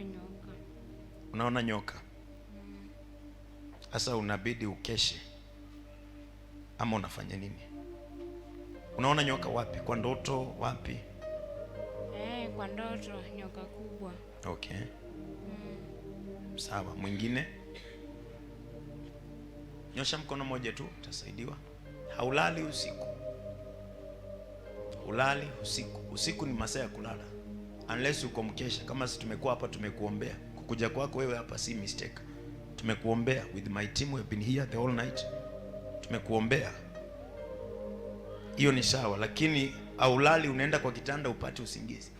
nyoka. Unaona nyoka? Sasa unabidi ukeshe ama unafanya nini? Unaona nyoka wapi? Kwa ndoto wapi? Kwa ndoto nyoka kubwa. Okay. Sawa, mwingine? Nyosha mkono mmoja tu utasaidiwa. Haulali usiku. Ulali usiku. Usiku ni masaa ya kulala. Unless uko mkesha. Kama si tumekuwa hapa tumekuombea. Kukuja kwako wewe hapa si mistake. Tumekuombea with my team, we have been here the whole night. Tumekuombea. Hiyo ni sawa, lakini haulali unaenda kwa kitanda upate usingizi.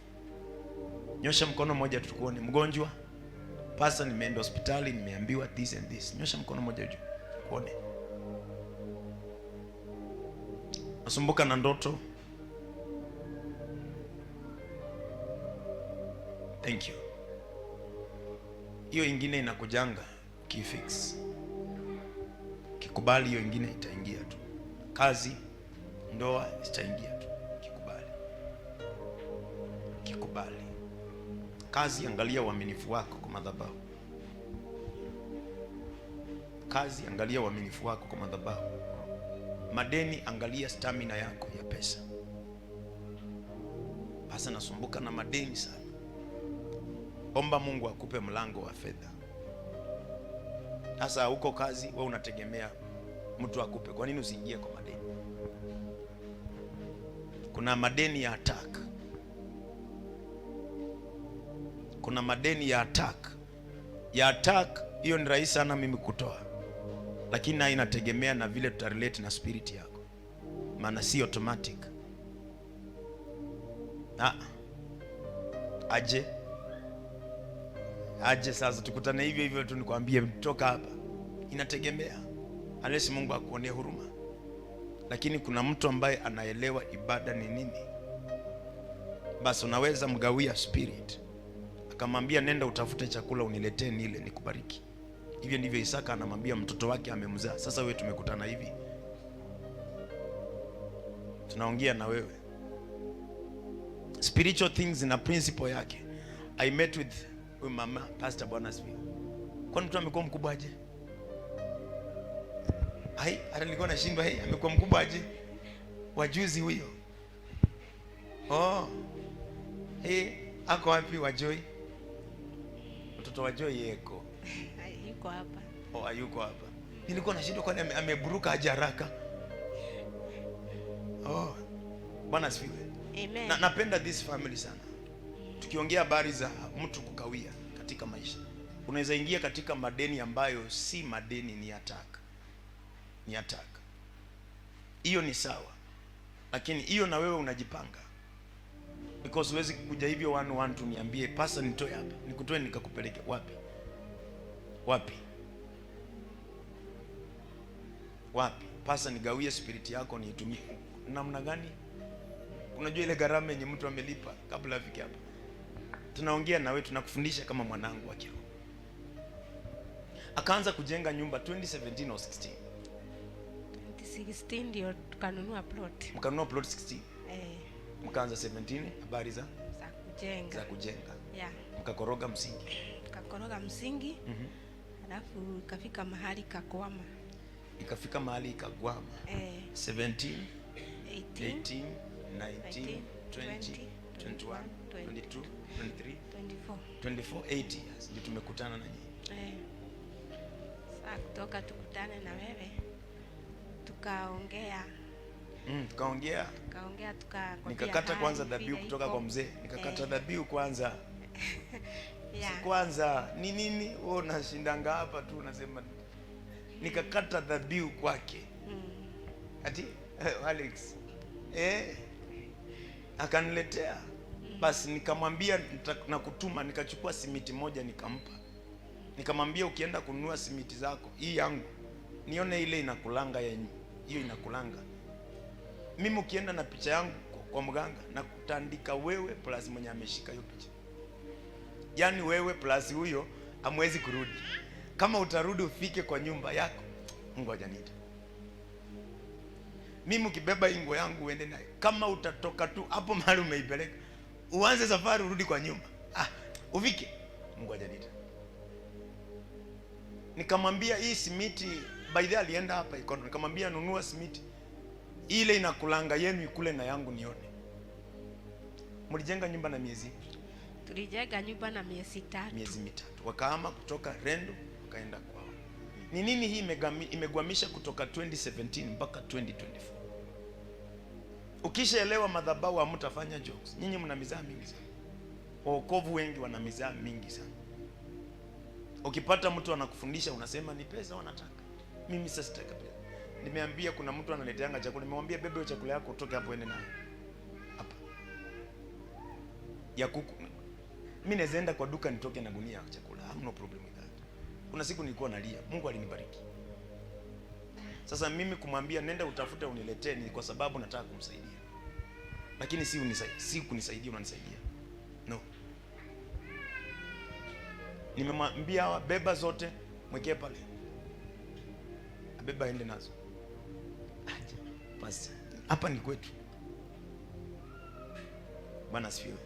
Nyosha mkono mmoja tukuone. Mgonjwa? Pasa, nimeenda hospitali nimeambiwa this and this. Nyosha mkono mmoja juu kuone. Nasumbuka na ndoto? Thank you. Hiyo ingine inakujanga kifix. Kikubali hiyo ingine itaingia tu. Kazi, ndoa itaingia tu. Kikubali. Kikubali. Kazi, angalia uaminifu wako kwa madhabahu. Kazi, angalia uaminifu wako kwa madhabahu. Madeni, angalia stamina yako ya pesa. Pasa, nasumbuka na madeni sana. Omba Mungu akupe mlango wa fedha. Sasa huko kazi wewe unategemea mtu akupe. Kwa nini usiingie kwa madeni? Kuna madeni ya attack. Kuna madeni ya attack. Ya attack hiyo ni rahisi sana mimi kutoa. Lakini na inategemea na vile tutarelate na spirit yako. Maana si automatic. Aje sasa tukutane hivyo hivyo tu nikwambie toka hapa. Inategemea. Unless Mungu akuonee huruma. Lakini kuna mtu ambaye anaelewa ibada ni nini. Basi unaweza mgawia spirit. Akamwambia nenda utafute chakula uniletee nile nikubariki. Hivyo ndivyo Isaka anamwambia mtoto wake amemzaa. Sasa wewe tumekutana hivi. Tunaongea na wewe. Spiritual things na principle yake. I met with mama Pastor Bonasville. Kwani mtu amekuwa mkubwa aje? Hata nilikuwa nashindwa amekuwa mkubwa aje? Wajuzi huyo. Ako wapi Wajoi? Mtoto wa Joy yeko. Yuko hapa. Hayuko hapa. Nilikuwa nashindwa kwani ameburuka aje haraka. Bwana asifiwe. Amen. Napenda this family sana. Tukiongea habari za mtu kukawia katika maisha. Unaweza ingia katika madeni ambayo si madeni, ni attack. Ni attack. Hiyo ni sawa. Lakini hiyo na wewe unajipanga. Because huwezi kuja hivyo one tu niambie pasa nitoe hapa. Nikutoe nikakupeleke wapi? Wapi? Wapi? Pasa nigawie spirit yako niitumie. Namna gani? Unajua ile gharama yenye mtu amelipa kabla afike hapa. Tunaongea na wewe, tunakufundisha kama mwanangu wa kiroho. Akaanza kujenga nyumba 2017 au 16. 2016 ndio tukanunua plot. Mkanunua plot 16. Mkaanza 17 habari za kujenga. Yeah. Mkakoroga msingi. Tukakoroga msingi. Alafu ikafika mahali kakwama. Ikafika mahali ikagwama. 17, 18, 19, 20, 21, 22, 23, 24, 8 years ndio tumekutana na nyinyi. Sasa kutoka tukutane na wewe tukaongea. Tukaongea nikakata kwanza dhabihu kutoka kwa mzee. Nikakata dhabihu kwanza. Yeah. Kwanza ni nini wewe unashindanga hapa tu unasema nikakata dhabihu kwake. Ati Alex akaniletea. Basi nikamwambia nakutuma, nikachukua simiti moja nikampa. Nikamwambia ukienda kununua simiti zako, hii yangu nione ile inakulanga yenyewe. Hiyo inakulanga. Mimi ukienda na picha yangu kwa mganga na kutandika wewe plus mwenye ameshika hiyo picha. Yaani wewe plus huyo hamwezi kurudi. Kama utarudi ufike kwa nyumba yako, ngoja nita. Mimi ukibeba ingo yangu uende nayo. Kama utatoka tu hapo mahali umeipeleka, uanze safari urudi kwa nyumba. Ufike. Mungu hajaniita. Nikamwambia hii simiti, by the way alienda hapa ikono, nikamwambia nunua simiti ile inakulanga yenu ikule na yangu nione. Mlijenga nyumba na miezi? Tulijenga nyumba na miezi 3. Miezi 3. Wakahama kutoka Rendo wakaenda kwao. Ni nini hii imegwamisha kutoka 2017 mpaka 2024? Ukishaelewa madhabahu hamtafanya jokes. Nyinyi mna mizaa mingi sana. Wokovu wengi wana mizaa mingi sana. Ukipata mtu anakufundisha unasema ni pesa wanataka. Mimi sasa sitaka pesa. Nimeambia kuna mtu analeteanga chakula, nimemwambia bebe hiyo chakula yako utoke hapo ende nayo. Hapa. Ya kuku. Mimi naenda kwa duka nitoke na gunia ya chakula. No problem with that. Kuna siku nilikuwa nalia, Mungu alinibariki. Sasa mimi kumwambia nenda utafute uniletee ni kwa sababu nataka kumsaidia. Lakini si kunisaidia unanisaidia. No. Nimemwambia beba zote mwekee pale. Abeba aende nazo. Aje. Basi. Hapa ni kwetu. Bwana asifiwe.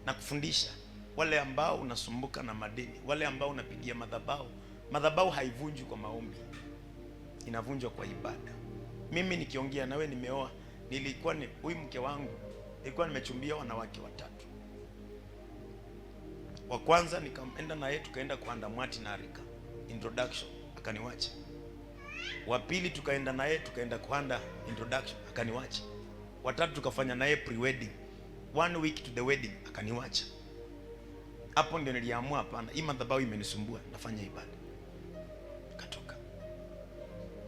Na kufundisha wale ambao unasumbuka na madeni, wale ambao unapigia madhabahu. Madhabahu haivunjwi kwa maombi. Inavunjwa kwa ibada. Mimi nikiongea nawe nimeoa, nilikuwa ni huyu mke wangu, nilikuwa nimechumbia wanawake 3. Wa kwanza nikaenda na yeye tukaenda kwa Ndamwati na Arika introduction akaniwacha. Wa pili tukaenda na yeye tukaenda kwa introduction akaniwacha. Wa tatu tukafanya na yeye pre-wedding. 1 week to the wedding akaniwacha. Hapo ndio niliamua hapana, hii madhabahu imenisumbua, nafanya ibada. Katoka.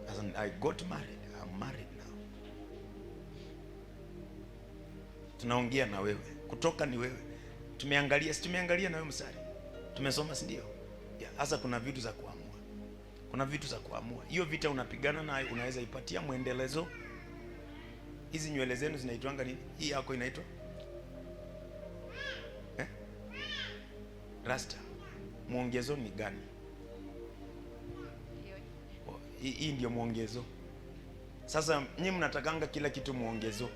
As I got married, I'm married now. Tunaongea na wewe, kutoka ni wewe. Tumeangalia na wewe msari. Tumesoma si ndio? Yeah, hasa kuna vitu za kuamua. Kuna vitu za kuamua. Hiyo vita unapigana nayo unaweza ipatia muendelezo. Hizi nywele zenu zinaitwanga nini? Hii yako inaitwa rasta. Muongezo ni gani? Hii ndio muongezo. Sasa nyinyi mnatakanga kila kitu muongezo.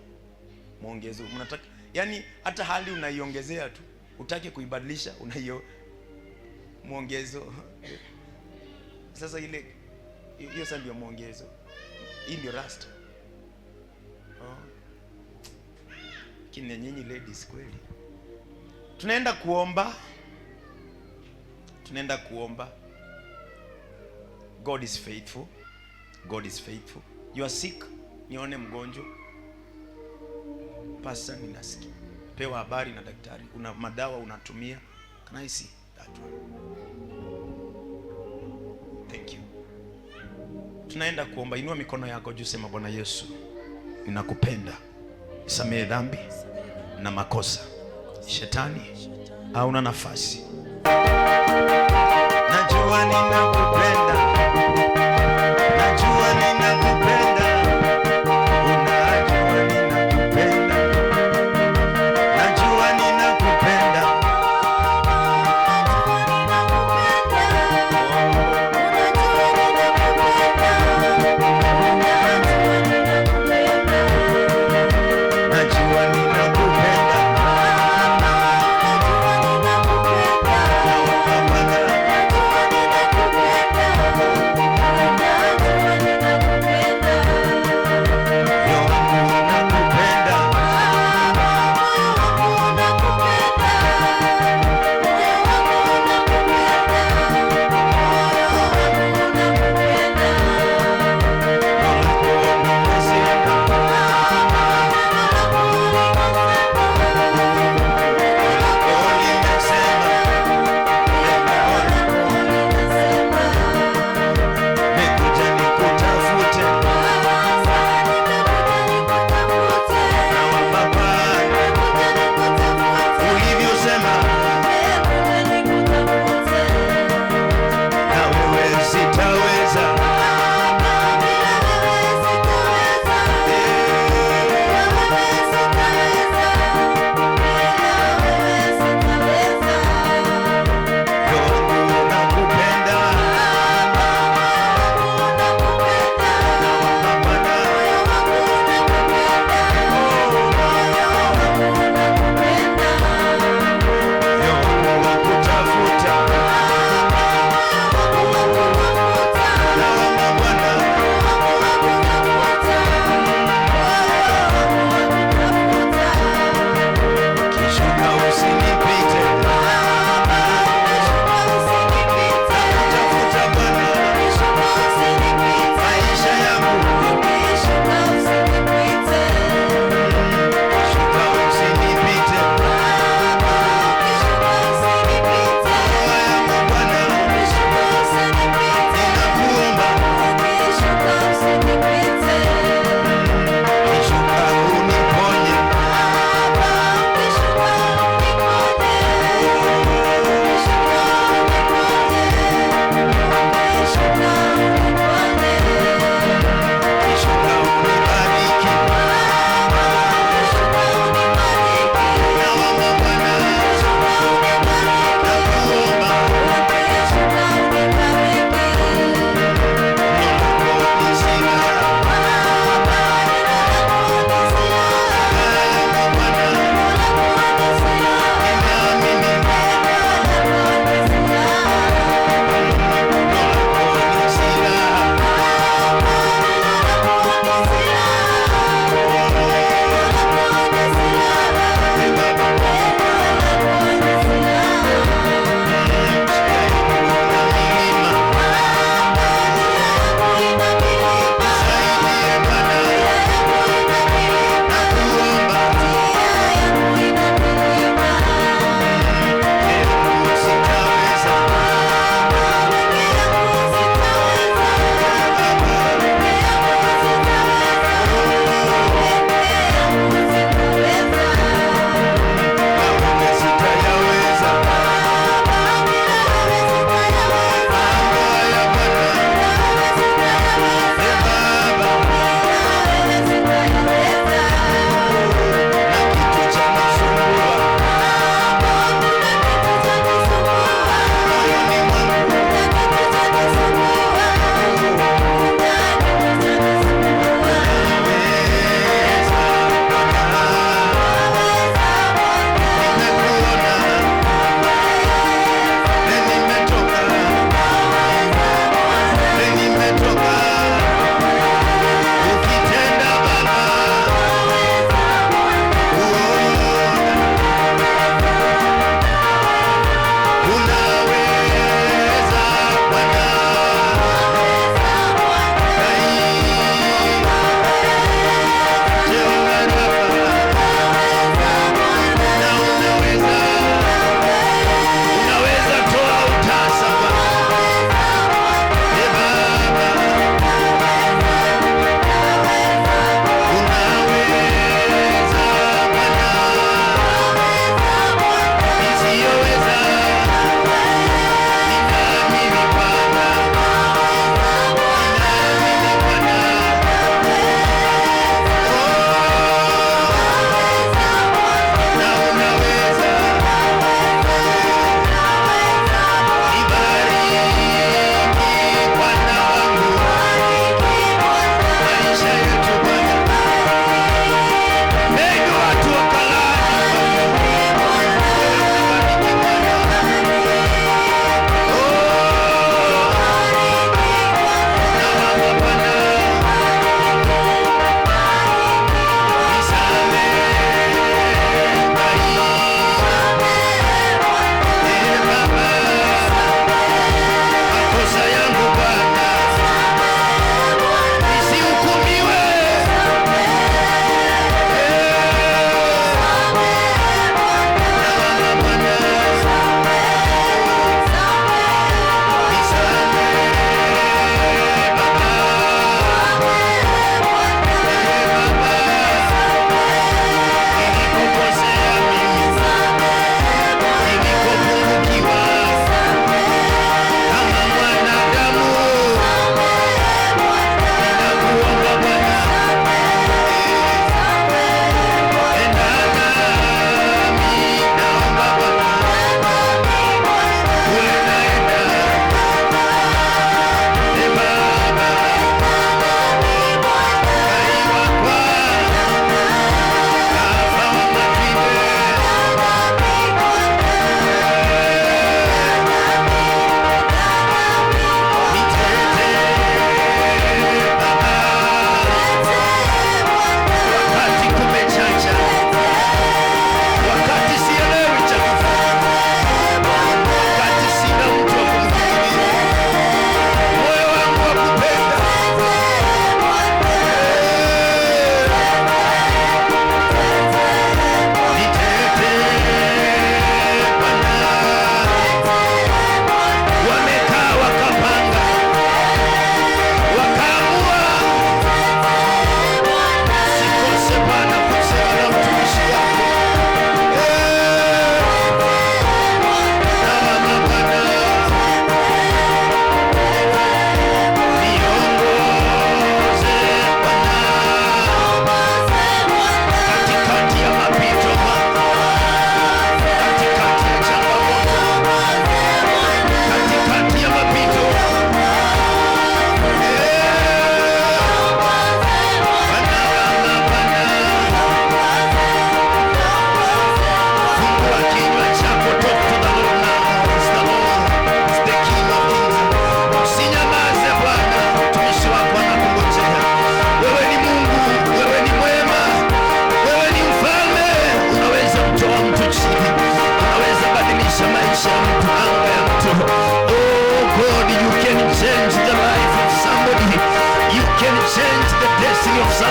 Mnataka yani hata hali unaiongezea tu. Utake kuibadilisha unaio muongezo. Sasa ile hiyo sasa ndio muongezo. Hii ndio rasta. Kina nyinyi ladies kweli. Tunaenda kuomba. God is faithful. You are sick. Nione mgonjwa. Pastor ninasikia. Pewa habari na daktari. Una madawa unatumia. Can I see that one? Thank you. Tunaenda kuomba. Inua mikono yako juu, sema Bwana Yesu, ninakupenda. Nisamehe dhambi na makosa. Shetani hauna nafasi. Najua ninakupenda. Najua ninakupenda. Unajua ninakupenda. Najua ninakupenda. Najua ninakupenda.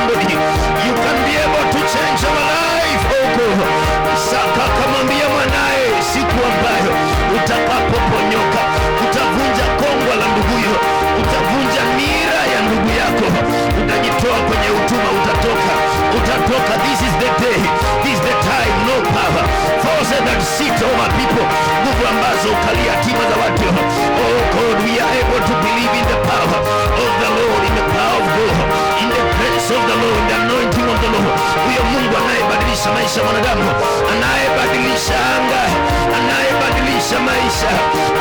somebody. You can be able to change our life. Oh God. Isaka akamwambia mwanae, siku ambayo utakapoponyoka, utavunja kongwa la nduguyo, utavunja nira ya ndugu yako, utajitoa kwenye utumwa, utatoka. This is the day, this is the time. No power, forces that sit over people, nguvu ambazo ukalia tima za watu. Oh God, we are able to believe in the power of the Lord, in the power of God, in the grace of the Lord, in the anointing of the Lord. Huyo Mungu anayebadilisha maisha ya wanadamu, anayebadilisha anga, anayebadilisha maisha,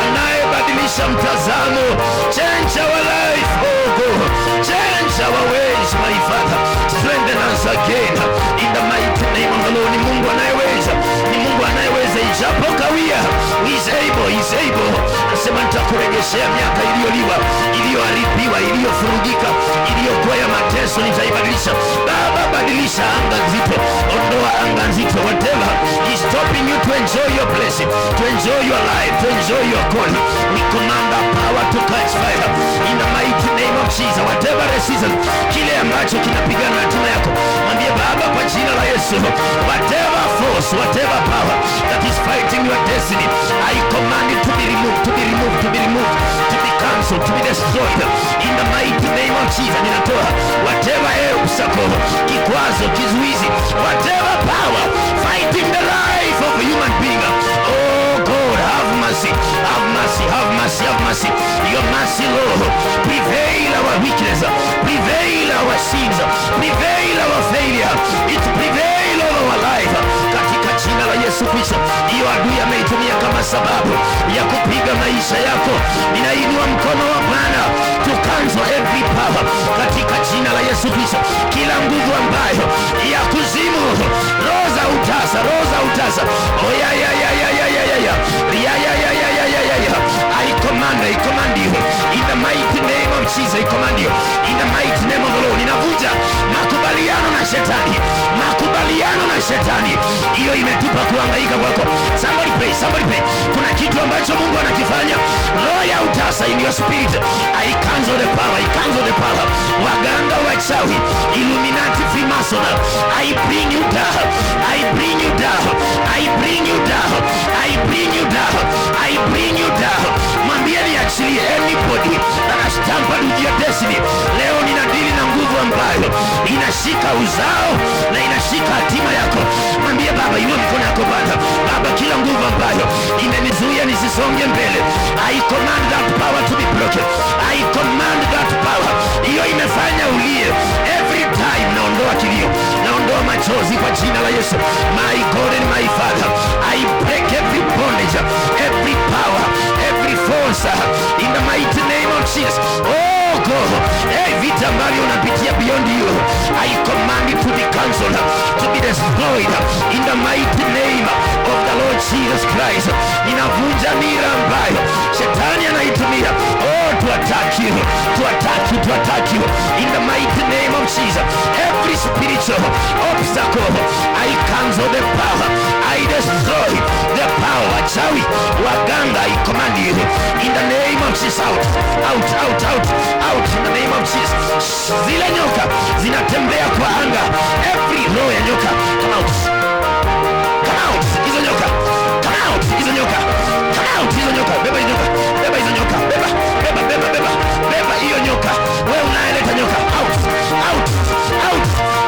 anayebadilisha mtazamo. Change our life, oh God, change our ways, my Father. Strengthen us again in the mighty name of the Lord. Ni Mungu anayeweza, ni Mungu anayeweza, ijapo kawia. He's able. Nasema nitakuregeshea miaka iliyoliwa, iliyoharibiwa, iliyofurugika, iliyokuwa ya mateso, nitaibadilisha. Baba, badilisha anga nzito, ondoa anga nzito. Whatever is stopping you to enjoy your blessing, to enjoy your life, to enjoy your calling, we command that power to catch fire in the mighty name of Jesus. Whatever season, kile ambacho kinapigana na hatima yako, mwambie Baba kwa jina la Yesu, whatever force, whatever power that is fighting your destiny, I command it to be removed, to be removed, to be removed, to be cancelled, to be destroyed in the mighty name of Jesus. Ninatoa whatever obstacle, kikwazo, kizuizi, whatever power fighting the life of a human being. Oh God, have mercy, have mercy, have mercy, have mercy. Your mercy, Lord, prevail our weakness, prevail our sins, prevail our failure, it prevail over our life. Katika jina la Yesu Kristo, hiyo adui ameitumia kama sababu ya kupiga maisha yako, ninainua mkono wa Bwana to cancel every power katika jina la Yesu Kristo. Kila nguvu ambayo ya kuzimu, roho za utasa, oh ya I command you in the mighty name of Jesus. I command you in the mighty name of the Lord. Ninavunja makubaliano na shetani, hiyo imetupa kuhangaika kwako. Somebody pray. Kuna kitu ambacho Mungu anakifanya. Roho ya utasa in your spirit, I cancel the power. Waganga, wachawi, Illuminati, Freemason, I bring you down. Mwambieni actually anybody that has tampered with your destiny. Leo ninadili na nguvu ambayo inashika uzao na inashika hatima yako. Mwambie Baba, inua mkono yako Baba, kila nguvu ambayo imenizuia nisisonge mbele, I command that power to be broken. I command that power. Hiyo imefanya ulie every time. Naondoa kilio, naondoa machozi kwa jina la Yesu. My God and my Father, I break every bondage, every power, every force in the mighty name of Jesus. Oh God, vita ambavyo unapitia beyond you, I command it to be cancelled, to be destroyed in the mighty name of the Lord Jesus Christ. Ninavunja nira ambayo shetani anaitumia to attack you in the mighty name of Jesus. Every spiritual obstacle, I cancel the power, I destroy the power. Wachawi, waganga, I command you in the name of Jesus, out in the name of Jesus. Zile nyoka zinatembea kwa anga, every roho ya nyoka, come out, hizo nyoka, come out, hizo nyoka, beba hizo nyoka, beba hiyo nyoka, wewe unayeleta nyoka, out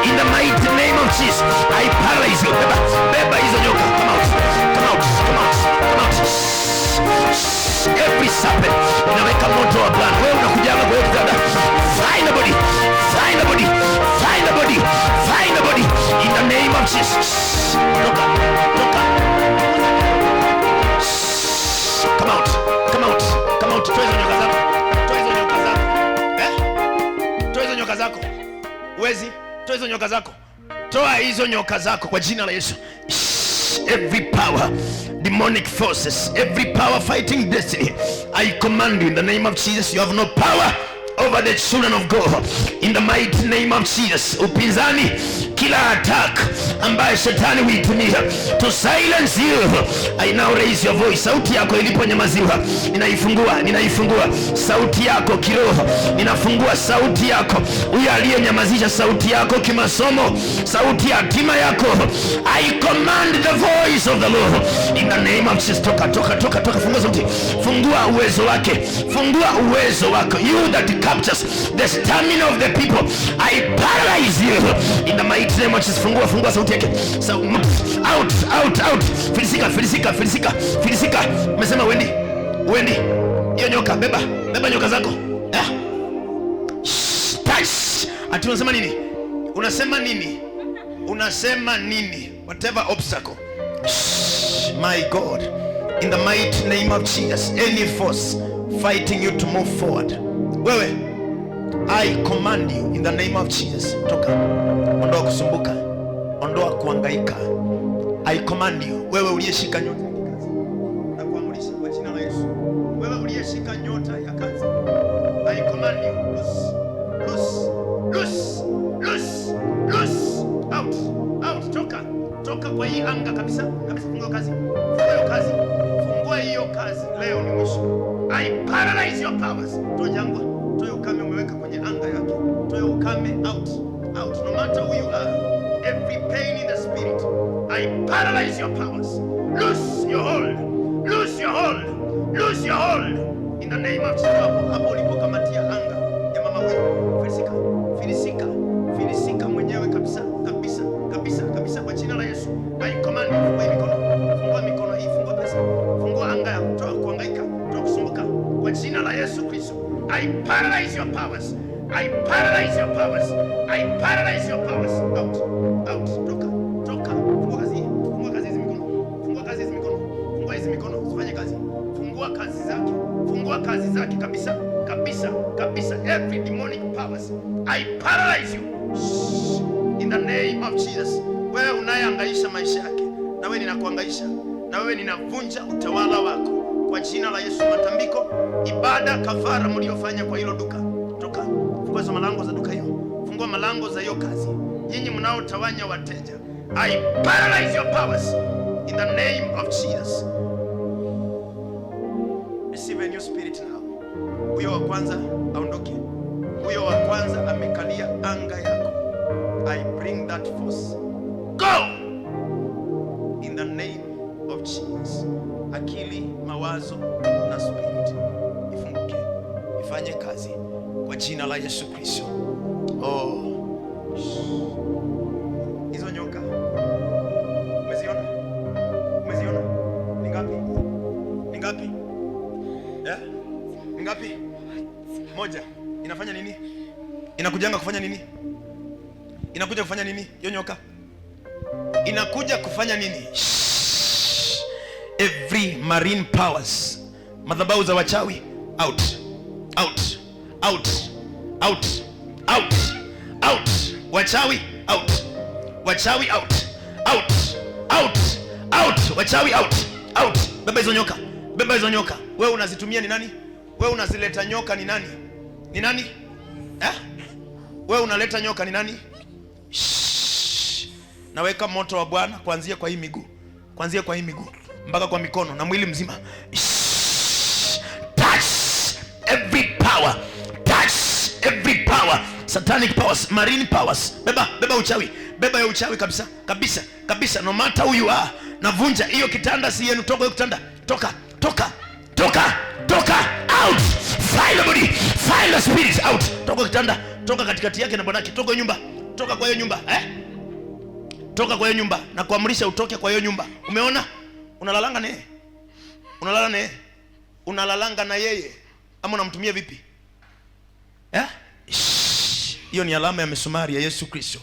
in the mighty name of Jesus. I paralyze you. Beba hizo nyoka, come out. Every serpent, inaweka moto wa Bwana. Wewe unakuja hapa kwa kitanda, find the body in the name of Jesus. Toka. Come out. Toa hizo nyoka zako. Uwezi? Toa hizo nyoka zako. Toa hizo nyoka zako kwa jina la Yesu. Every power, demonic forces, every power fighting destiny, I command you in the name of Jesus, you have no power over the children of God in the mighty name of Jesus. Upinzani, kila attack ambayo shetani huitumia to silence you, I now raise your voice. Sauti yako iliponyamaziwa, ninaifungua sauti yako kiroho, ninafungua sauti yako. Huyo aliyenyamazisha sauti yako kimasomo, sauti ya hatima yako, I command the voice of the Lord in the name of Jesus. Toka, fungua sauti, fungua uwezo wako, you that captures the stamina of the people, I paralyze you in the mighty name of Jesus. Fungua sauti yake. So, out. Filisika. Umesema Wendy, hiyo nyoka, beba nyoka zako. Ati unasema nini? Whatever obstacle. My God, in the mighty name of Jesus, any force fighting you to move forward, wewe, I command you in the name of Jesus, toka. Ondoa kusumbuka, ondoa kuhangaika. I command you, wewe uliyeshika nyota ya kazi, na kuamurisha kwa jina la Yesu. Wewe uliyeshika nyota ya kazi, I command you, loose. Out. Toka kwa hii anga kabisa. Fungua hiyo kazi. Leo ni mwisho. I paralyze your powers. Toa jangwa, toa ukame umeweka kwenye anga yake. Toa ukame out. No matter who you are, every pain in the spirit, I paralyze your powers. Lose your hold. In the name of Jesus. Hapo ulipokamatia anga ya mama wewe, filisika mwenyewe kabisa kwa jina la Yesu. I command you, fungua mikono hii, fungua pesa, fungua anga yako, toa kuhangaika, toa kusumbuka kwa jina la Yesu Kristo. I paralyze your powers. Out. Toka. Fungua kazi hizi mikono, usifanye kazi. Fungua kazi zake kabisa. Every demonic powers, I paralyze you in the name of Jesus. Wewe unayehangaisha maisha yake, na wewe ninakuhangaisha, na wewe ninavunja utawala wako kwa jina la Yesu. Matambiko, ibada, kafara mliofanya kwa hilo duka, toka. Fungua malango za duka hiyo, fungua malango za hiyo kazi. Nyinyi mnaotawanya wateja, I paralyze your powers in the name of Jesus. Receive a new spirit now. Huyo wa kwanza aondoke. Huyo wa kwanza amekalia anga yako. I bring that force. Go! In the name of Jesus. Akili, mawazo na spirit ifunguke, ifanye kazi kwa jina la Yesu Kristo. Hizo nyoka umeziona? Ni ngapi? Ni ngapi? Moja. Inafanya nini? Inakujanga kufanya nini? Inakuja kufanya nini? Hiyo nyoka inakuja kufanya nini? Every marine powers, madhabahu za wachawi, out. Wachawi out. Wachawi out. Beba hizo nyoka. Wewe unazitumia ni nani? Wewe unazileta nyoka ni nani? Wewe unaleta nyoka ni nani? Naweka moto wa Bwana kuanzia kwa hii miguu mpaka kwa mikono na mwili mzima. Touch every power, satanic powers, marine powers. Beba uchawi, beba ya uchawi kabisa. No matter who you are, navunja hiyo kitanda, si yenu. Toka hiyo kitanda, toka out. Fire the body, fire the spirits out. Toka kitanda, toka katikati yake na bwanake. Toka nyumba, toka kwa hiyo nyumba, toka kwa hiyo nyumba na kuamrisha utoke kwa hiyo nyumba. Umeona? Unalalanga na yeye ama unamtumia vipi? Hiyo ni alama ya misumari ya Yesu Kristo,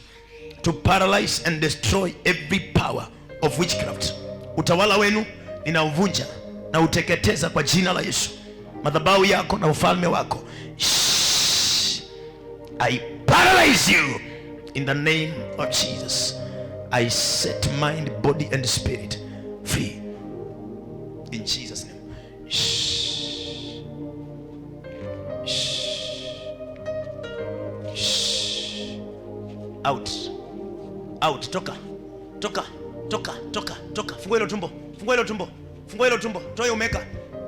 to paralyze and destroy every power of witchcraft. Utawala wenu ninauvunja na uteketeza kwa jina la Yesu. Madhabahu yako na ufalme wako, I paralyze you in the name of Jesus. I set mind, body and spirit free in Jesus name. out, out, toka, toka, toka, toka, toka. Fungua hilo tumbo, fungua hilo tumbo, fungua hilo tumbo. Toa umeweka,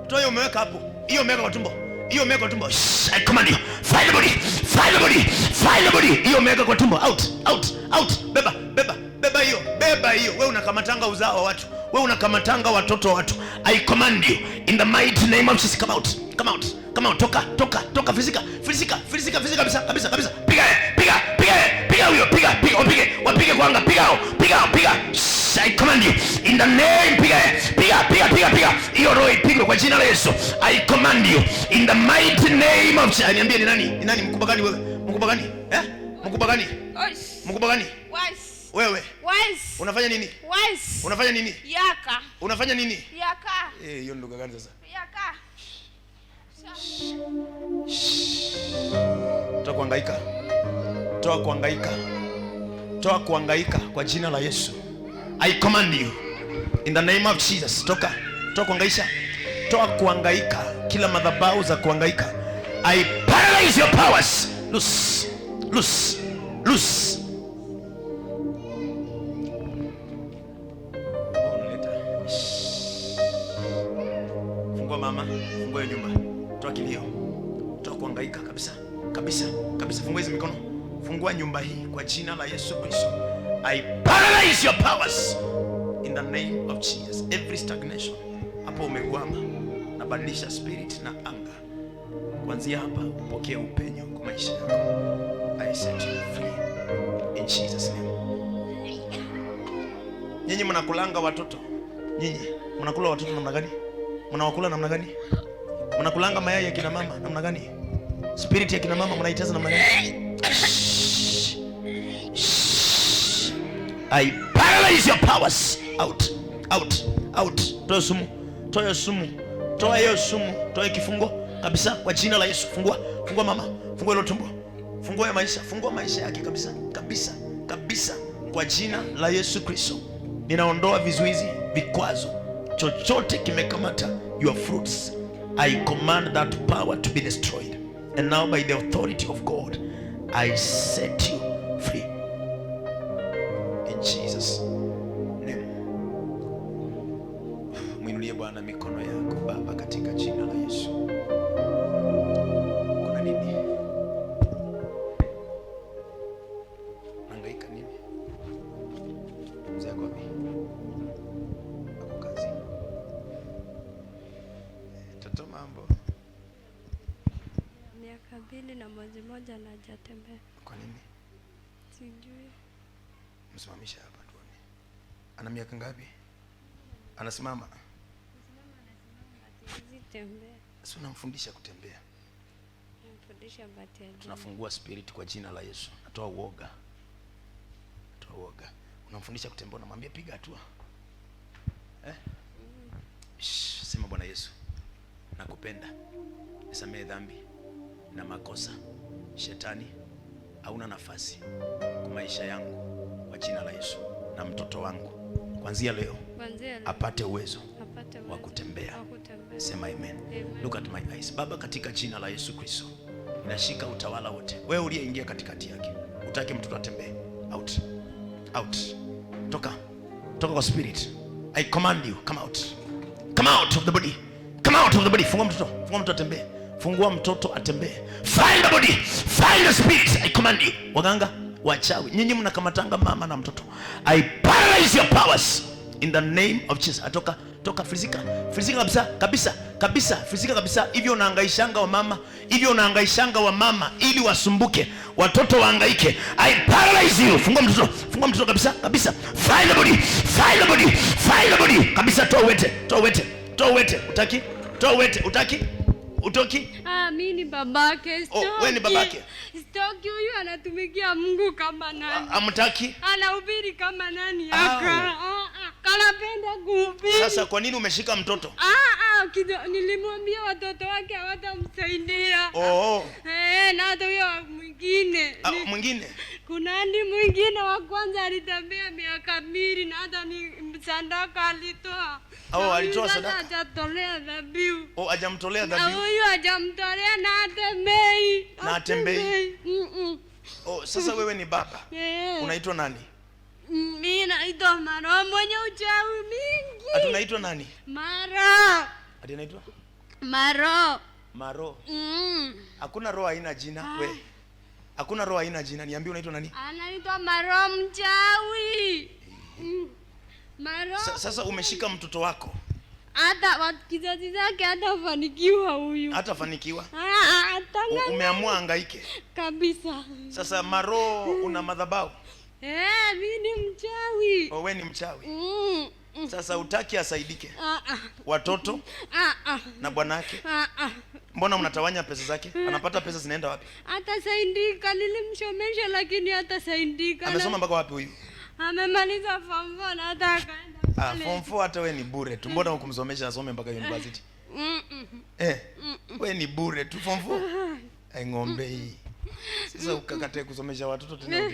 toa umeweka hapo, hiyo umeweka kwa tumbo, hiyo umeweka kwa tumbo. I command you, find the body, find the body, find the body. Hiyo umeweka kwa tumbo, out, out, out. Beba, beba, beba hiyo, beba hiyo. Wewe unakamatanga uzao wa watu, wewe unakamatanga watoto wa watu. I command you in the mighty name of Jesus, come out, come out, come out. Toka, toka, toka. Fizika, fizika, fizika, fizika kabisa, kabisa, kabisa. Piga, piga, piga, piga huyo, piga, piga, wapige kwanga, piga hao, piga hao, piga. I command you in the name, piga, piga, piga, piga, piga. Hiyo roho ipigwe kwa jina la Yesu. I command you in the mighty name of Jesus. Niambie ni nani? Ni nani? Mkubwa gani wewe? Mkubwa gani? Mkubwa gani? Mkubwa gani? Wewe. Unafanya nini? Unafanya nini? Yaka. Unafanya nini? Yaka. Hiyo ndio gani sasa? Yaka. Toa kuhangaika. Toa kuhangaika. Toa kuhangaika kwa jina la Yesu. I command you in the name of Jesus. Toka. Toa kuhangaisha. Toa kuhangaika. Kila madhabahu za kuhangaika. I paralyze your powers. Loose. Loose. Loose. Fungua mama. Fungua nyumba. Toa kilio. Toa kuhangaika kabisa. Kabisa. Kabisa. Fungua hizo mikono. Fungua nyumba hii kwa jina la Yesu Kristo. I paralyze your powers in the name of Jesus. Every stagnation. Hapo umegwama. Nabadilisha spirit na anga. Kuanzia hapa upokee upenyo kwa maisha yako. I set you free in Jesus name. Nyinyi mnakulanga watoto. Nyinyi mnakula watoto namna gani? Mnawakula namna gani? Mnakulanga mayai ya kina mama namna gani? Spirit ya kina mama mnaitaza namna gani? I paralyze your powers. Out, out, out. Toa sumu, toa sumu, toa hiyo sumu, toa kifungo kabisa kwa jina la Yesu. Fungua, fungua mama, fungua hilo tumbo, fungua ya maisha, fungua maisha yake kabisa, kabisa, kabisa kwa jina la Yesu Kristo. Ninaondoa vizuizi, vikwazo, chochote kimekamata your fruits. I command that power to be destroyed. And now by the authority of God, I set you free. In Jesus name. Mwinulie Bwana mikono yako Baba katika jina la Yesu. Kuna nini? Nangaika nini? Mzee wako wapi? Ako kazi. Toto mambo. Miaka 2 na mwezi mmoja na hajatembea. Kwa nini? Sijui. Msimamisha hapa tuone. Ana miaka ngapi? Anasimama. Tembea. Sio, unamfundisha kutembea. Namfundisha bati ya. Tunafungua spirit kwa jina la Yesu. Natoa uoga. Toa uoga. Unamfundisha kutembea, unamwambia piga hatua. Sema Bwana Yesu, nakupenda. Nisamehe dhambi na makosa. Shetani hauna nafasi kwa maisha yangu kwa jina la Yesu, na mtoto wangu kuanzia leo apate uwezo wa kutembea. Sema amen. Look at my eyes. Baba, katika jina la Yesu Kristo, ninashika utawala wote. Wewe uliyeingia katikati yake, utaki mtoto atembee. Out. Out. Toka. Toka kwa spirit. I command you, come out. Come out of the body. Come out of the body. Fungua mtoto. Fungua mtoto atembee. Fungua mtoto atembee. Find the body. Find the spirit. I command you. Waganga, wachawi, nyinyi mnakamatanga mama na mtoto. I paralyze your powers in the name of Jesus. Atoka, toka, fizika. Fizika kabisa, kabisa, kabisa, fizika kabisa. Hivyo unahangaishanga wa mama, hivyo unahangaishanga wa mama ili wasumbuke, watoto wahangaike. I paralyze you. Fungua mtoto kabisa, kabisa. Find the body. Find the body. Find the body. Kabisa, toa wete, toa wete. Toa wete, utaki? Toa wete, utaki? Utoki? Mimi ni babake. Wewe ni babake. Stoki huyu anatumikia Mungu kama nani? Amtaki? Anahubiri kama nani? Kanapenda kuhubiri. Sasa kwa nini umeshika mtoto? Nilimwambia watoto wake hawatamsaidia. Na hata huyo mwingine. Mwingine? Kuna ndi mwingine wa kwanza alitembea miaka 2 na hata ni sadaka alitoa. Alitoa sadaka. Hajatolea dhabihu. Hajamtolea dhabihu. Huyu hajamtolea na atembei. Na atembei. Oh, sasa wewe ni baba. Unaitwa nani? Mimi naitwa Maro, mwenye uchawi mingi. Atunaitwa nani? Maro. Ati anaitwa? Maro. Maro. Hakuna roho haina jina we. Hakuna roho haina jina. Niambie unaitwa nani? Anaitwa Maro mchawi. Maro. Sasa umeshika mtoto wako. Hata kizazi chake hatafanikiwa huyu. Hatafanikiwa? Atangana. Umeamua hangaike Kabisa. Sasa Maro una madhabahu? Mimi ni mchawi. Wewe ni mchawi? Sasa utaki asaidike? Watoto? Na bwanake? Mbona mnatawanya pesa zake? Anapata pesa zinaenda wapi? Hatasaidika, nilimshomesha lakini hatasaidika. Amesoma mpaka wapi huyu? Amemaliza form 4 na hata akaenda pale. Form 4 hata wewe ni bure tu. Mbona hukumsomesha asome mpaka university? Wewe ni bure tu form 4. Ai ng'ombe hii. Sasa ukakatae kusomesha watoto tena.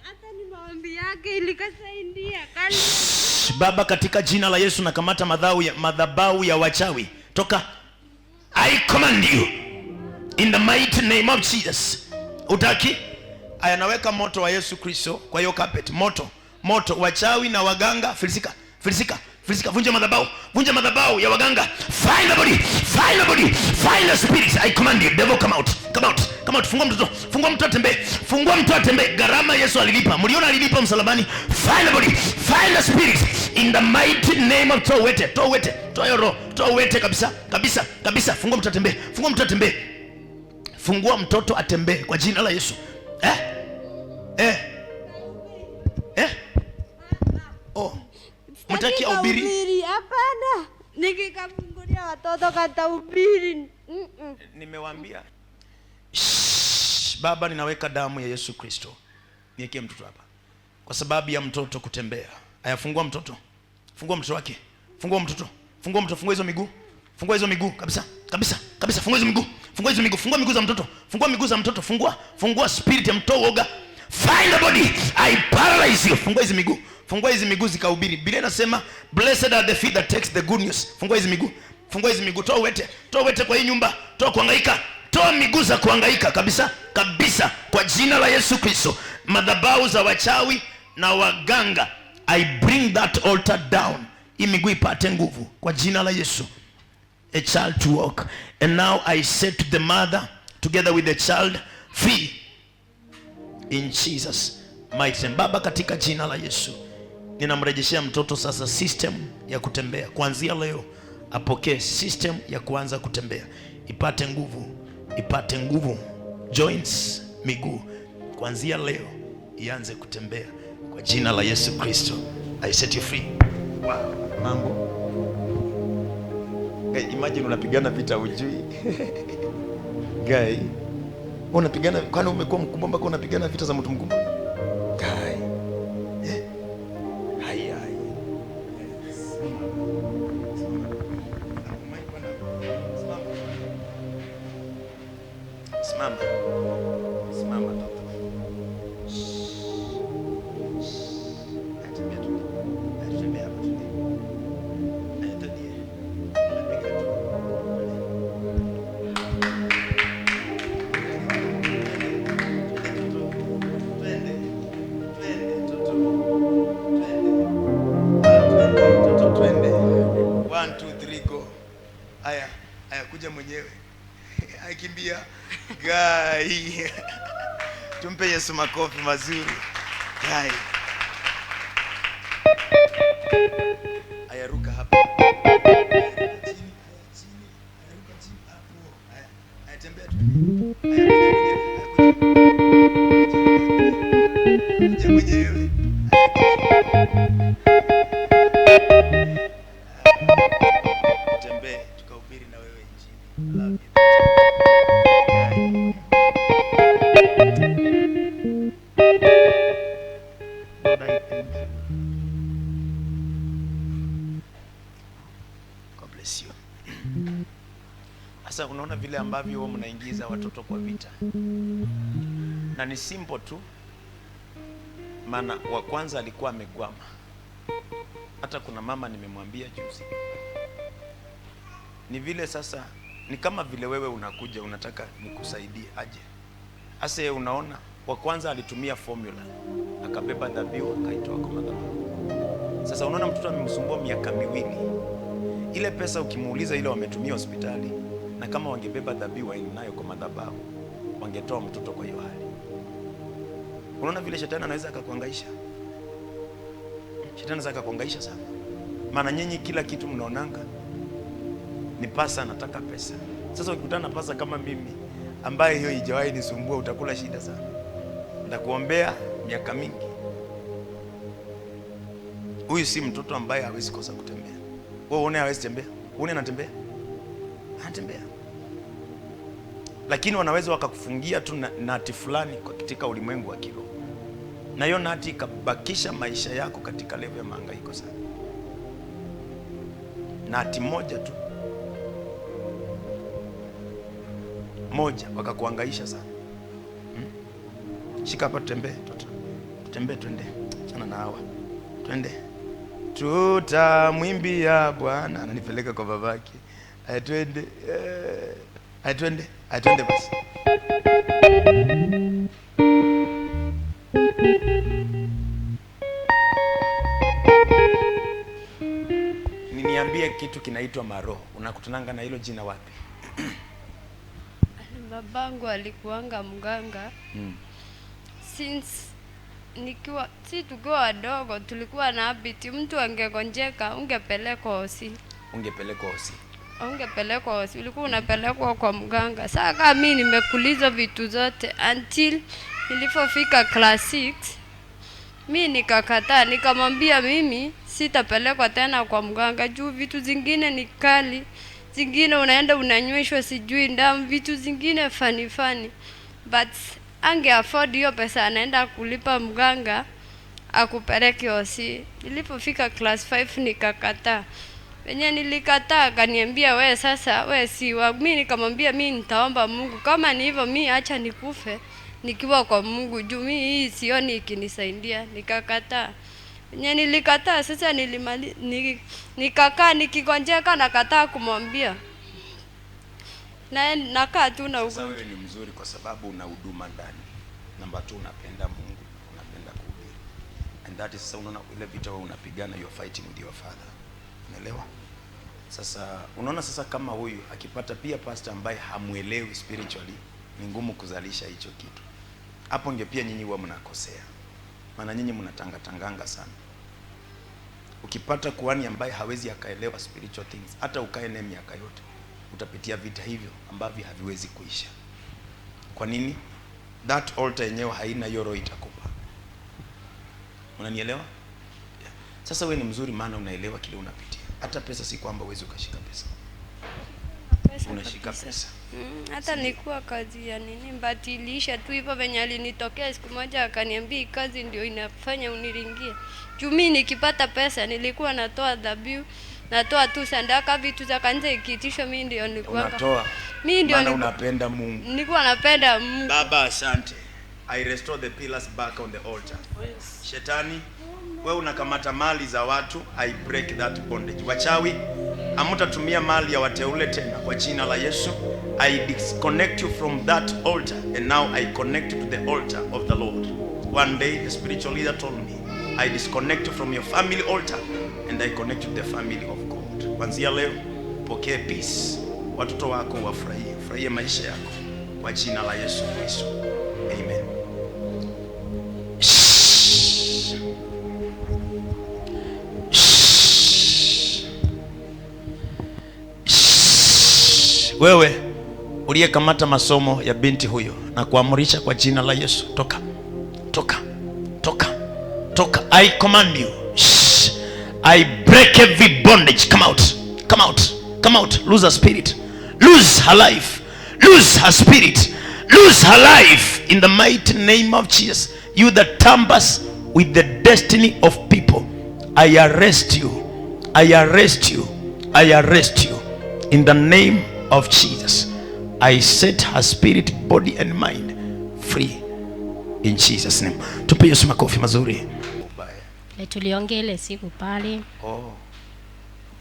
Hata ni maombi yake ilikasaidia kali. Baba, katika jina la Yesu nakamata madhabahu ya wachawi. Toka. I command you in the mighty name of Jesus. Utaki? Aya, naweka moto wa Yesu Kristo kwa hiyo carpet. Moto wachawi na waganga, filisika. Vunja madhabahu ya waganga. Find the body, find the spirits. I command you, devil, come out. Fungua mtoto atembee. Gharama Yesu alilipa. Mliona alilipa msalabani. Find the body, find the spirits in the mighty name of toa wete kabisa. Fungua mtoto atembee kwa jina la Yesu. Mtaki ahubiri? Hapana. Nikikafungulia watoto katahubiri. Nimewaambia. Baba, ninaweka damu ya Yesu Kristo. Niwekee mtoto hapa. Kwa sababu ya mtoto kutembea. Aya, fungua mtoto wake. Fungua hizo miguu. Fungua hizo miguu kabisa. Fungua hizo miguu. Fungua miguu za mtoto. Fungua spirit ya mtoto woga. Find the body. I paralyze you. Fungua hizi miguu zikahubiri. Biblia inasema blessed are the feet that takes the good news. Fungua hizi miguu. Toa wete kwa hii nyumba. Toa kuhangaika. Toa miguu za kuhangaika kabisa kwa jina la Yesu Kristo. Madhabahu za wachawi na waganga, I bring that altar down. Hii miguu ipate nguvu kwa jina la Yesu. A child to walk. And now I say to the mother together with the child, free in Jesus mighty name. Baba, katika jina la Yesu ninamrejeshea mtoto sasa system ya kutembea. Kuanzia leo apokee system ya kuanza kutembea. Ipate nguvu. Joints, miguu. Kuanzia leo ianze kutembea kwa jina la Yesu Kristo. I set you free. Wow, mambo. Guy, imagine unapigana vita hujui. Guy, unapigana, kwani umekuwa mkubwa mpaka unapigana vita za mtu mkubwa? Guy. Simama toto. Atembea hapa tu. Twende. 1 2 3 go. Aya, kuja mwenyewe. Akimbia. Guy. Tumpe Yesu makofi mazuri. Guy. Ayaruka hapa. Chini. Ayaruka chini hapo. Ayatembea tu. Kuja mwenyewe. Tembea tukahubiri na wewe injili. Love you. God bless you. Sasa unaona vile ambavyo mnaingiza watoto kwa vita, na ni simple tu, maana wa kwanza alikuwa amekwama. Hata kuna mama nimemwambia juzi, ni vile sasa, ni kama vile wewe unakuja unataka nikusaidie aje, Ase unaona, wa kwanza alitumia formula, akabeba dhabihu akaitoa kwa madhabahu. Sasa unaona mtoto amemsumbua miaka miwili. Ile pesa ukimuuliza ile wametumia hospitali, na kama wangebeba dhabihu nayo kwa madhabahu, wangetoa mtoto kwa hiyo hali. Unaona vile shetani anaweza akakuhangaisha. Shetani anaweza akakuhangaisha sana. Maana nyinyi kila kitu mnaonanga ni pasa, anataka pesa. Sasa ukikutana na pasa kama mimi ambaye hiyo haijawahi nisumbua, utakula shida sana. Nitakuombea miaka mingi. Huyu si mtoto ambaye hawezi kosa kutembea. Wewe uone hawezi tembea? Uone anatembea? Anatembea. Lakini wanaweza wakakufungia tu nati fulani katika ulimwengu wa kiroho, na hiyo nati ikabakisha maisha yako katika level ya mahangaiko sana. Nati moja tu moja wakakuhangaisha sana. Shika hapa, tutembee toto. Tutembee, twende. Chana na hawa. Twende. Tutamwimbia Bwana. Ananipeleka kwa babake. Twende. Twende. Twende basi. Niambie kitu kinaitwa maroho. Unakutananga na hilo jina wapi? Babangu alikuanga mganga. Since tukiwa wadogo tulikuwa na habit, mtu angegonjeka ungepelekwa hosi. Ulikuwa unapelekwa kwa mganga. Sasa kama mimi nimekuliza vitu zote until nilipofika class 6, mimi nikakataa, nikamwambia mimi sitapelekwa tena kwa mganga juu vitu zingine ni kali. Zingine unaenda unanyweshwa sijui ndamu, vitu zingine fani. But ange afford hiyo pesa, anaenda kulipa mganga akupeleke hosi. Nilipofika class 5 nikakataa. Wenye nilikataa akaniambia wewe si wa mimi. Nikamwambia mimi nitaomba Mungu, kama ni hivyo mimi acha nikufe nikiwa kwa Mungu juu mimi hii sioni ikinisaidia. Nikakataa. Wenye nilikataa sasa nikakaa nikigonjeka, nakataa kumwambia. Na nakaa tu na sasa. Wewe ni mzuri kwa sababu una huduma ndani. Namba 2, unapenda Mungu, unapenda kuhubiri. And that is, sasa unaona ile vita wewe unapigana, you are fighting with your father. Unaelewa? Sasa unaona, sasa kama huyu akipata pia pastor ambaye hamuelewi spiritually, ni ngumu kuzalisha hicho kitu. Hapo nge pia nyinyi huwa mnakosea. Maana nyinyi mnatanga sana. Ukipata kuhani ambaye hawezi akaelewa spiritual things, hata ukae naye miaka yote, utapitia vita hivyo ambavyo haviwezi kuisha. Kwa nini? That altar yenyewe haina hiyo roho itakupa. Unanielewa? Yeah. Sasa wewe ni mzuri maana unaelewa kile unapitia. Hata pesa si kwamba uweze ukashika pesa. Unashika pesa. Hata nilikuwa kazi ya nini mbatilisha tu hivyo, venye alinitokea siku moja akaniambia kazi ndio inafanya uniringie. Juu mimi nikipata pesa nilikuwa natoa dhabihu, natoa tu sadaka, vitu za kanisa ikiitishwa mimi ndio nilikuwa unatoa. Mimi ndio unapenda Mungu. Nilikuwa napenda Mungu. Baba asante. I restore the pillars back on the altar. Yes. Shetani, wewe unakamata mali za watu, I break that bondage. Wachawi, hamtatumia mali ya wateule tena kwa jina la Yesu. I disconnect you from that altar and now I connect you to the altar of the Lord. One day the spiritual leader told me, I disconnect you from your family altar and I connect you to the family of God. Kuanzia leo pokea peace. Watoto wako wafurahie maisha yako kwa jina la Yesu Kristo. Amen. Wewe uliyekamata masomo ya binti huyo na kuamrisha kwa jina la Yesu, toka. I command you. I break every bondage. Come out. Lose her spirit. Lose her life. Lose her spirit. Lose her life in the mighty name of Jesus. You that tampers with the destiny of people, I arrest you in the name of Jesus. I set her spirit, body and mind free in Jesus name. Tupe Yesu makofi mazuri. Tuliongea ile siku pale.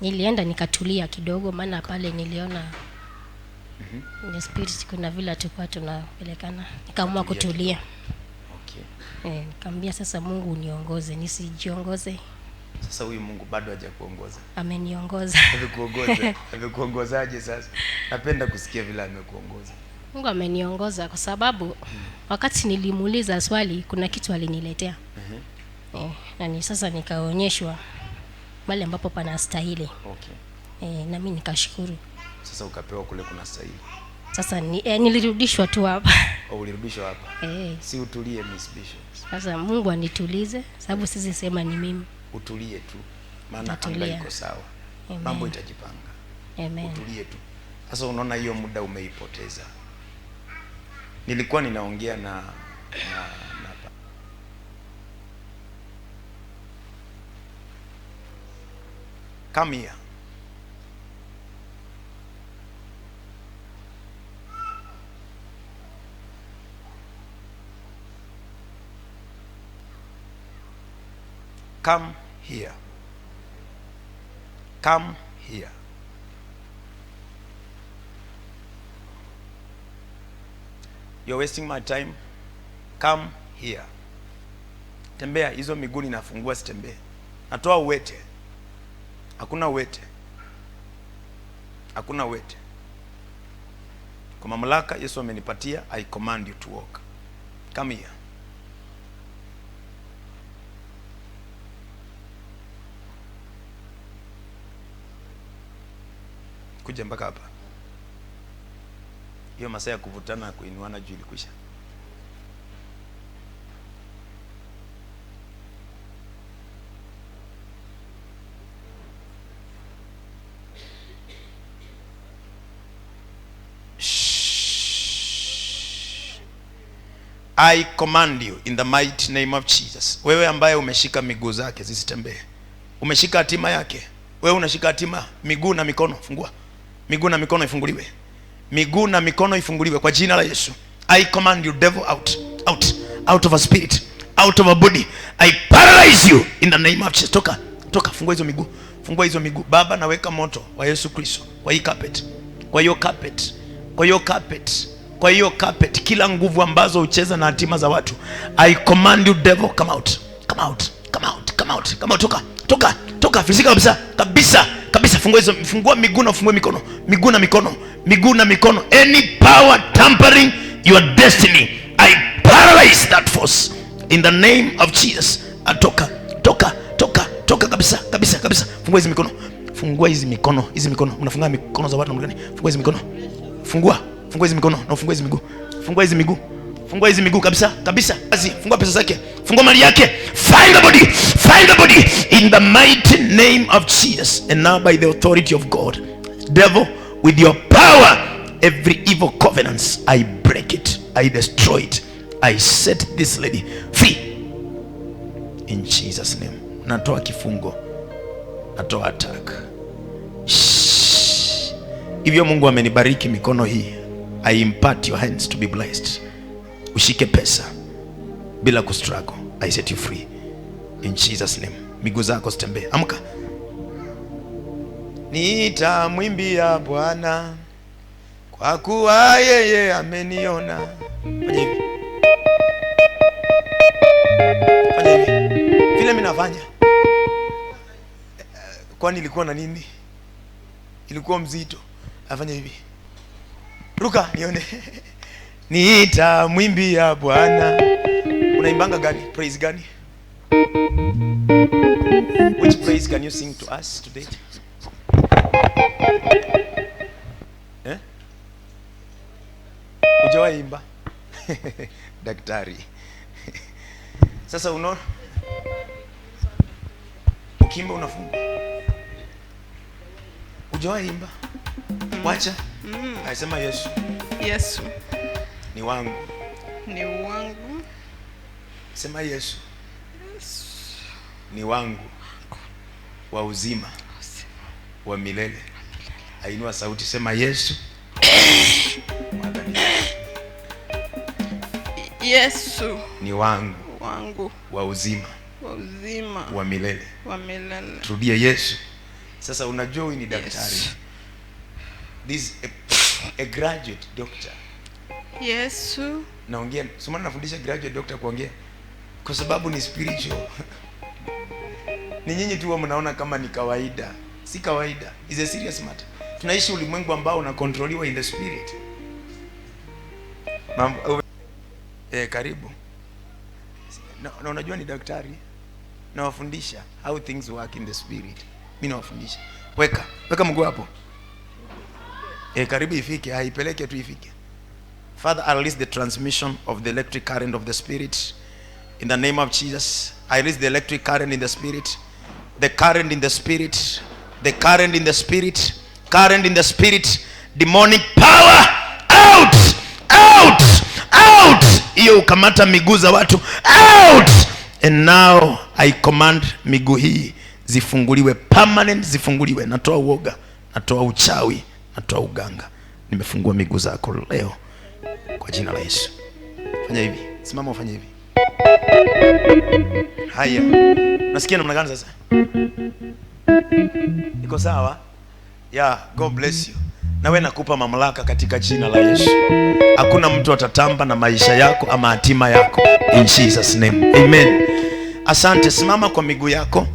Nilienda nikatulia kidogo, maana pale niliona The spirit kuna vile tulikuwa tunapelekana. Nikaamua kutulia. Okay. Nikamwambia sasa Mungu uniongoze, nisijiongoze. Sasa huyu Mungu bado hajakuongoza. Ameniongoza. Amekuongoza. Amekuongozaje sasa? Napenda kusikia vile amekuongoza. Mungu ameniongoza kwa sababu wakati nilimuuliza swali kuna kitu aliniletea. Na sasa nikaonyeshwa mahali ambapo panastahili. Okay. Na mimi nikashukuru. Sasa ukapewa kule kuna stahili. Sasa nilirudishwa tu hapa. Ulirudishwa hapa? Si utulie Miss Bishop. Sasa Mungu anitulize sababu sisi sema ni mimi. Utulie tu. Maana anga iko sawa. Mambo itajipanga. Amen. Utulie tu. Sasa unaona hiyo muda umeipoteza. Nilikuwa ninaongea na come here. Come here. Come here. You're wasting my time. Come here. Tembea, hizo miguu ninafungua sitembee. Natoa uwete. Hakuna uwete. Hakuna uwete. Kwa mamlaka Yesu amenipatia, I command you to walk. Come here. Kuja mpaka hapa. Hiyo masaa ya kuvutana kuinuana juu ilikwisha. I command you in the mighty name of Jesus. Wewe ambaye umeshika miguu zake zisitembee. Umeshika hatima yake. Wewe unashika hatima, miguu na mikono fungua. Miguu na mikono ifunguliwe. Miguu na mikono ifunguliwe kwa jina la Yesu. I command you devil out. Out. Out of a spirit. Out of a body. I paralyze you in the name of Jesus. Toka. Toka, fungua hizo miguu. Fungua hizo miguu. Baba, naweka moto wa Yesu Kristo kwa hii carpet. Kwa hiyo carpet. Kwa hiyo carpet. Kwa hiyo carpet, kila nguvu ambazo ucheza na hatima za watu, I command you devil, come out. Come out. Come out. Come out. Come out. Toka. Toka. Toka. Fizika kabisa. Kabisa. Kabisa. Fungua hizo, fungua miguu na ufungue mikono. Miguu na mikono. Miguu na mikono. Any power tampering your destiny, I paralyze that force in the name of Jesus. Toka. Toka. Toka. Toka kabisa. Kabisa. Kabisa. Fungua hizo mikono. Fungua hizo mikono. Hizo mikono. Unafunga mikono za watu namna gani? Fungua hizo mikono. Fungua. Fungua hizo mikono na ufungua hizo miguu. Fungua hizo miguu. Fungua hizo miguu kabisa. Kabisa. Basi fungua pesa zake. Fungua mali yake. Find the body. Find the body in the mighty name of Jesus. And now by the authority of God, devil, with your power, every evil covenants, I break it. I destroy it. I set this lady free. In Jesus name. Natoa kifungo. Natoa attack. Hivyo Mungu amenibariki mikono hii. I impart your hands to be blessed. Ushike pesa bila kustruggle. I set you free in Jesus name. Miguu zako zitembee. Amka. Nitamwimbia Bwana kwa kuwa yeye ameniona. Fanya hivi. Fanya hivi. Vile mimi nafanya. Kwani ilikuwa na nini? Ilikuwa mzito. Afanya hivi. Ruka nione. Nitamwimbia Bwana. Unaimbanga gani? Praise gani? Which praise can you sing to us today? Hujawahi imba? Daktari. Sasa unaona? Ukimba unafunga. Hujawahi imba? Wacha. Aisema Yesu. Yesu Ni wangu. ni wangu. Sema Yesu. Ni wangu. Wa uzima. Wa milele. Ainua sauti, sema Yesu. Yesu Ni wangu. wangu Wa uzima. wa uzima Wa milele. wa milele. Turudie Yesu. Sasa unajua huyu ni daktari. Yesu. This a graduate doctor. Yesu. Naongea, soma nafundisha graduate doctor kuongea kwa sababu ni spiritual. Ni nyinyi tu wa mnaona kama ni kawaida. Si kawaida. Is a serious matter. Tunaishi ulimwengu ambao unakontroliwa in the spirit. Karibu. Na unajua ni daktari. Nawafundisha how things work in the spirit. Mimi nawafundisha. Weka mguu hapo. Karibu ifike, haipeleke tu ifike. Father, I release the transmission of the electric current of the spirit in the name of Jesus. I release the electric current in the spirit. The current in the spirit. The current in the spirit. Current in the spirit. Demonic power out! Out! Out! Hiyo ukamata miguu za watu out! And now I command miguu hii zifunguliwe permanent, zifunguliwe. Natoa uoga, natoa uchawi, natoa uganga. Nimefungua miguu zako leo kwa jina la Yesu. Fanya hivi. Simama ufanye hivi. Haya. Nasikia namna gani sasa? Iko sawa? Yeah, God bless you. Na wewe nakupa mamlaka katika jina la Yesu. Hakuna mtu atatamba na maisha yako ama hatima yako in Jesus name. Amen. Asante, simama kwa miguu yako.